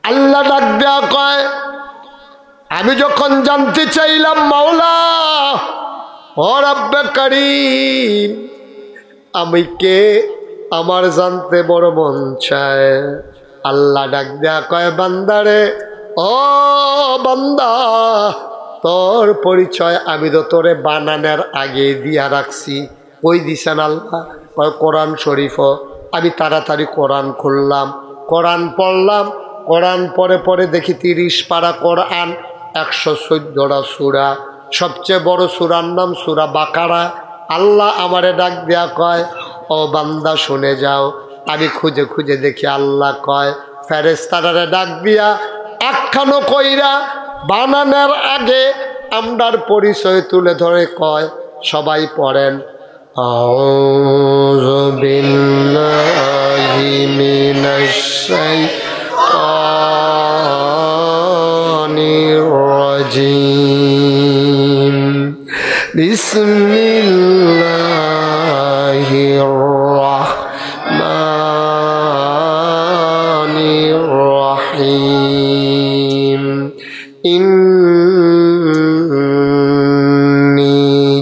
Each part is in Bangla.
আল্লাহ ডাক দেয়া কয়, আমি যখন জানতে চাইলাম মাওলা ও রব্বে কারীম আমি কে, আমার জানতে বড় মন চায়। আল্লাহ ডাক দেয়া কয়, বান্দারে ও বান্দা, তোর পরিচয় আমি তো তোরে বানানোর আগে দিয়া রাখছি। ওই দিছেন আল্লাহ? কয় কোরআন শরীফ। আমি তাড়াতাড়ি কোরআন খুললাম, কোরআন পড়লাম। কোরআন পরে পরে দেখি 30 পারা কোরআন, 114টা সূরা। সবচেয়ে বড় সূরার নাম সূরা বাকারা। আল্লাহ আমারে ডাক দেয়া কয়, ও বান্দা শুনে যাও। আমি খুঁজে খুঁজে দেখি আল্লাহ কয়, ফেরেশতারে ডাক দিয়া একখানো কইরা বানানোর আগে আমরার পরিচয় তুলে ধরে কয়, সবাই পড়েন, আউযু বিল্লাহি মিনাশ শাইতানির রাজিম, বিসমিল্লাহির রাহমানির রাহিম, ইন্নী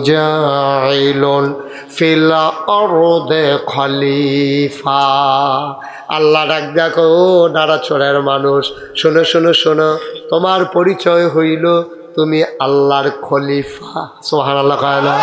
জাইলুন ফিল আরদে খলিফা। আল্লাহ ডাক দেখো, নাড়াচড়ার মানুষ, শোনো শোনো শোনো, তোমার পরিচয় হইল তুমি আল্লাহর খলিফা। সুবহানাল্লাহ কয় না?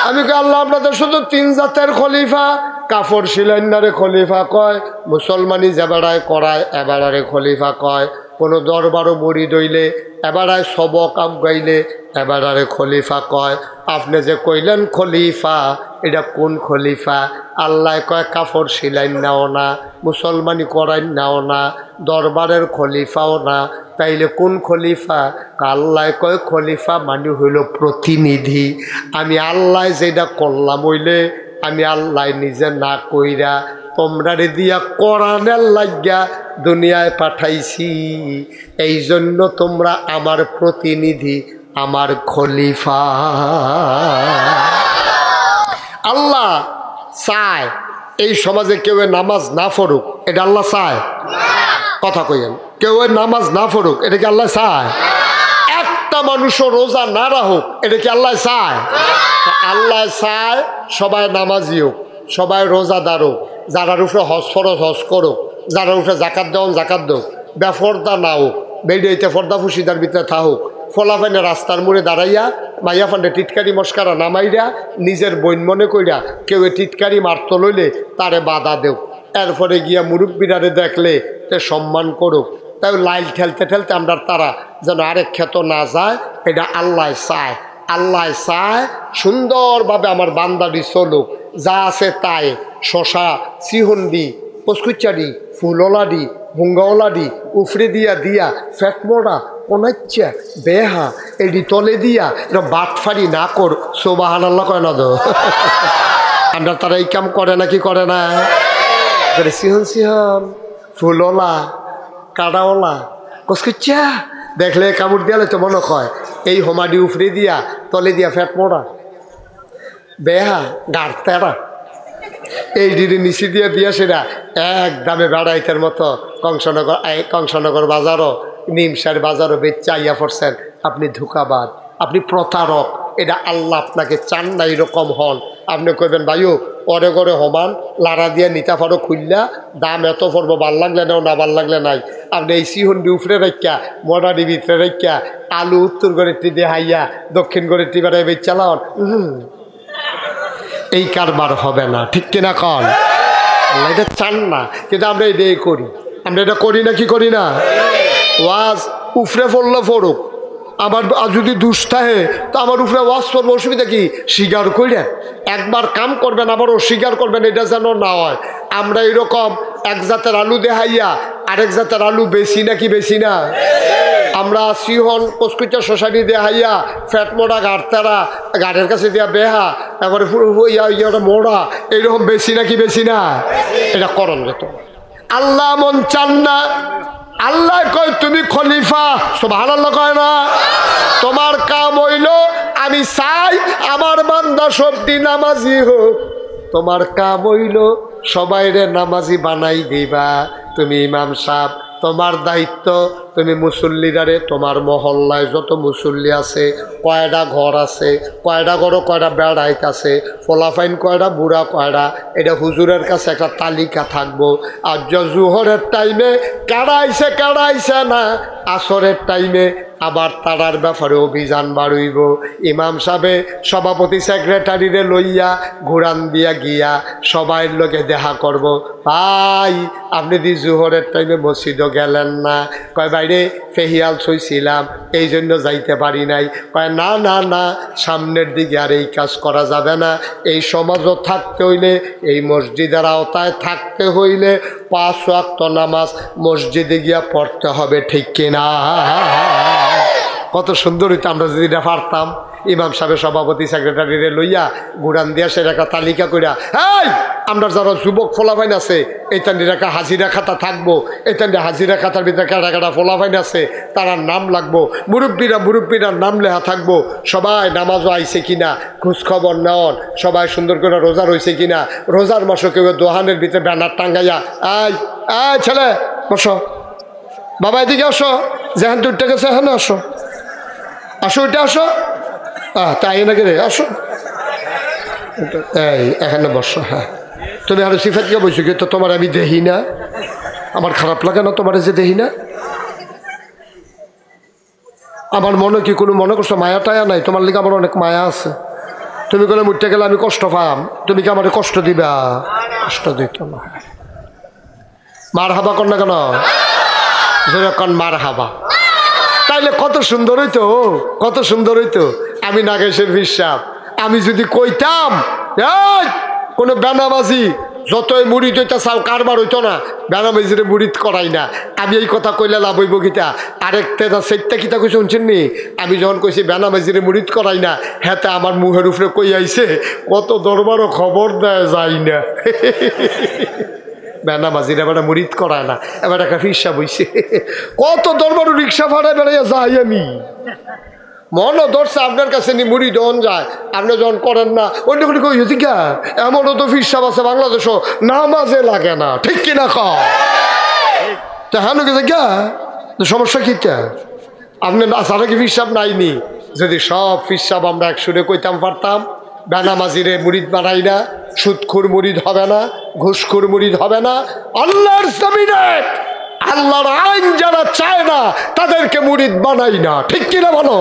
আমি কই আল্লাহ আপনাদের শুধু 3 জাতের খলিফা? কাফর শিলান্নারে খলিফা কয়, মুসলমানি যেবাড়ায় করায় এবারে খলিফা কয়, কোনো দরবারও বড়ি দইলে এবারায় সবক আপ গাইলে এবারে খলিফা কয়। আপনি যে কইলেন খলিফা, এটা কোন খলিফা? আল্লাহ কয় কাফর শিলাইন নাও না, মুসলমানি করাই নাও না, দরবারের খলিফাও না, তাইলে কোন খলিফা? আল্লাহ কয় খলিফা মানে হইল প্রতিনিধি। আমি আল্লাহ যেটা করলাম হইলে আমি আল্লাহ নিজে না কইরা তোমরা রে দিয়া কোরআনের লাগিয়া দুনিয়ায় পাঠাইছি, এই জন্য তোমরা আমার প্রতিনিধি, আমার খলিফা। আল্লাহ চায় এই সমাজে কেউ নামাজ না পড়ুক, এটা আল্লাহ চায়? কথা কইেন, কেউ নামাজ না পড়ুক, এটা কি আল্লাহ চায়? একটা মানুষও রোজা না রাখুক, এটা কি আল্লাহ চায়? আল্লাহ চায় সবাই নামাজি হোক, সবাই রোজাদার হোক, যারার উপরে হজ ফরজ হজ করুক, যারার উপরে জাকাত দেওয়ান জাকাত দেও, বেফর্দা না হোক, বেড়িতে ফর্দা ফুসিদার ভিতরে থাকুক, ফলাফাইনে রাস্তার মোড়ে দাঁড়াইয়া মাইয়া ফান্ডে টিটকারি মস্কারা নামাইরা নিজের বইন মনে কইরা কেউ টিটকারি মারত লইলে তারে বাধা দেও। এরপরে গিয়া মুরব্বীরারে দেখলে তে সম্মান করুক। তাই লাইল ঠেলতে ঠেলতে আমরা তারা যেন আরেক ক্ষেত না যায়, এটা আল্লাহ চায়। আল্লাহ চায় সুন্দরভাবে আমার বান্দাটি চলুক, যা আছে তাই, শশা চিহন্ডি পস্কুচারি ফুলওয়ালাডি ভুঙ্গাওয়ালাডি উফরে দিয়া দিয়া ফ্যাটমোড়া কোনাচ্ছা বেহা এডি তলে দিয়া এটা বাটফারি না কর। সুবহানাল্লাহ কয় না তো? আমরা তারা এই কাম করে নাকি করে না? সিহন সিহন ফুলওয়ালা কাটাওয়ালা কসকুচ্ছা দেখলে কামড় দিয়ালে তো মনে হয় এই হোমাডি উফরে দিয়া তলে দিয়া ফ্যাট মোড়া বেহা গাড়তেরা এই দিদি নিচে দিয়া দিয়া সেটা এক দামে বেড়াইতের মতো কংসনগর বাজারও নিমসার বাজারও বেচা ইয়া পড়ছেন। আপনি ধোঁকাবাদ, আপনি প্রতারক, এটা আল্লাহ আপনাকে চান না এরকম হন। আপনি কইবেন ভাইও অরে করে হমান লাড়া দিয়া নিতা ফারো খুললা দাম এত পড়বো, ভাল লাগলে নাও না ভাল লাগলে নাই। আপনি এই সিহন্ডি উফরে রাখা মডারি ভিতরে রাখা আলু উত্তর গড়েরটি দিয়ে হাইয়া দক্ষিণ গড়েরটি বেড়াই বেচা লাওন, এই কারবার হবে না, ঠিক কিনা কন? আল্লাহ এটা চান না, কিন্তু আমরা এটাই করি। আমরা এটা করি না কি করি না? ওয়াজ উফরে পড়লো পড়ুক, আমার যদি দুষ থাকে তো আমার উপরে ওয়াজ করবো, অসুবিধা কি? স্বীকার করেন, একবার কাম করবেন আবার অস্বীকার করবেন, এটা যেন না হয়। আমরা এরকম এক জাতের আলু দেখাইয়া আরেক জাতের আলু বেশি নাকি বেশি না? আমরা সিহন কসকুচা সোসাইটি দেখাইয়া ফ্যাট মোড়া গাড়তারা গাড়ের কাছে দিয়া বেহা তারপরে ইয়া মোড়া এইরকম বেশি নাকি বেশি না? এটা করণ যেত। আল্লাহ মন চান না। আল্লাহ কয় তুমি খলিফা, সুবহানাল্লাহ কয় না? তোমার কাম হইল আমি চাই আমার বান্দা সব দিন নামাজি হোক। তোমার কাম হইল সবাইরে নামাজি বানাই দিবা। তুমি ইমাম সাহেব তোমার দায়িত্ব তুমি মুসল্লিরারে তোমার মহল্লায় যত মুসল্লি আছে, কয়টা ঘর আছে, কয়টা ঘরও কয়টা বেড়াইত আছে, ফলাফাইন কয়টা, বুড়া কয়টা, এটা হুজুরের কাছে একটা তালিকা থাকবো। আর জুহরের টাইমে কাড়াইছে না, আসরের টাইমে আবার তারার ব্যাপারে অভিযান বাড়ইব। ইমাম সাহেবে সভাপতি সেক্রেটারিরে লইয়া ঘুরান দিয়া গিয়া সবাই লোকে দেখা করব। ভাই আপনি দি জুহরের টাইমে মসজিদও গেলেন না? কয় বাইরে ফেহিয়াল ছইছিলাম এই জন্য যাইতে পারি নাই। কয় না না না, সামনের দিকে আর এই কাজ করা যাবে না। এই সমাজও থাকতে হইলে, এই মসজিদের আওতায় থাকতে হইলে 5 ওয়াক্ত নামাজ মসজিদে গিয়া পড়তে হবে, ঠিক কিনা? কত সুন্দর হইতো আমরা যদি এটা পারতাম। ইমাম সাহেবের সভাপতি সেক্রেটারিরে লইয়া ঘুরান দিয়া সে একটা তালিকা কইরা, এই আমরা যারা যুবক ফলাফাইন আছে এইটান্ডির একটা হাজিরা খাতা থাকবো, এইটান্ডি হাজিরা খাতার ভিতরে কাটা কাটা ফলাফাইন আছে তারা নাম লাগবো, মুরব্বীরা নাম লেখা থাকবো। সবাই নামাজও আইছে কিনা খোঁজখবর নেওয়ান, সবাই সুন্দর করে রোজা রয়েছে কিনা, রোজার মাসও কেউ দোহানের ভিতরে ব্যানার টাঙ্গাইয়া, এই ছেলে বসো, বাবা এদিকে আসো, যেখান তুইটা গেছে এখানে আসো, আসো ওইটা আসো, তাই নাকি রে, আসো এই এখানে বসো। হ্যাঁ তুমি আরো সিফাতকে বলছো কি? তো তোমার আমি দেখি না, আমার খারাপ লাগে না তোমার যে দেখি না? আমার মনে কি কোনো মনে করছো মায়া টায়া নাই? তোমার লিগে আমার অনেক মায়া আছে। তুমি গেলে মুঠতে গেলে আমি কষ্ট পাম, তুমি কি আমার কষ্ট দিবা? কষ্ট দিত না। মার হাবা কর না কেন? যেরকম মার হাবা, তাইলে কত সুন্দর হইতো, কত সুন্দর হইতো। আমি নাগেশের বিশ্বাস, আমি যদি কইতাম কোনো বেনামাজি যতই মুড়িদ হইতা চাও কারবার হইতো না, বেনামাজিরে মুড়িদ করাই না। আমি এই কথা কইলে লাভ হইব কিতা? আরেকটা সেটটা কিতা কই শুনছেন নি? আমি যখন কইছি বেনামাজিরে মুড়িদ করাই না, হ্যাঁ আমার মুখের উপরে কই আইছে কত দরবারও খবর দেয় যায় না। বেনামাজির এবার মুড়িদ করায় না, এবার একটা ফিরসা বইছে কত দরবারও রিক্সা ভাড়ায় বেড়াইয়া যাই। আমি মনও ধরছে আপনার কাছে নি মুড়ি যখন যায়, আপনি যখন করেন না অন্য কোনো কই গা। এমনও তো ফিরসাব আছে বাংলাদেশও নামাজে লাগে না, ঠিক কিনা কা হেন গেছে গা? সমস্যা কিটা? আপনি সারা কি ফিরসাব নাইনি? যদি সব ফিরসাব আমরা একসুরে কইতাম পারতাম, বেনামাজিরে মুড়িদ বানাই না, সুদখোর মুড়িদ হবে না, ঘুষখোর মুড়িদ হবে না। আল্লাহর জমিনে আল্লাহর আইন যারা চায় না তাদেরকে মুড়িদ বানাই না, ঠিক কিনা বলো?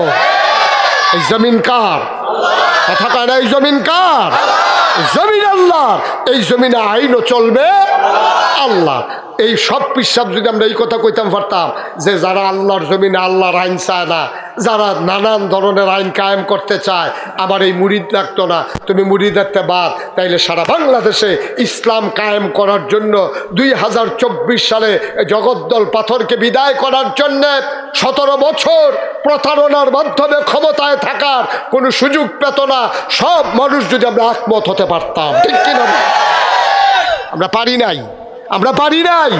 এই জমিন কার? কথা কয় না, এই জমিন কার? জমিন আল্লাহর। এই জমিনে আইনও চলবে আল্লাহ। এই সব পিসাব যদি আমরা এই কথা কইতাম পারতাম যে যারা আল্লাহর জমিনে আল্লাহর আইন চায় না, যারা নানান ধরনের আইন কায়েম করতে চায়, আমার এই মুরিদ লাগতো না। তুমি মুরিদ একটা বাদ, তাইলে সারা বাংলাদেশে ইসলাম কায়েম করার জন্য 2024 সালে জগদ্দল পাথরকে বিদায় করার জন্য 17 বছর প্রতারণার মাধ্যমে ক্ষমতায় থাকার কোনো সুযোগ পেত না সব মানুষ যদি আমরা একমত হতে পারতাম, ঠিক কিনা? আমরা পারি নাই, আমরা পারি নাই।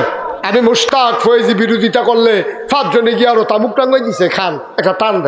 আমি মুশতাক ফয়েজি বিরোধিতা করলে 5 জনে গিয়ে আরো তামুক টাঙ্গাই দিছে, খান একটা টান দেয়।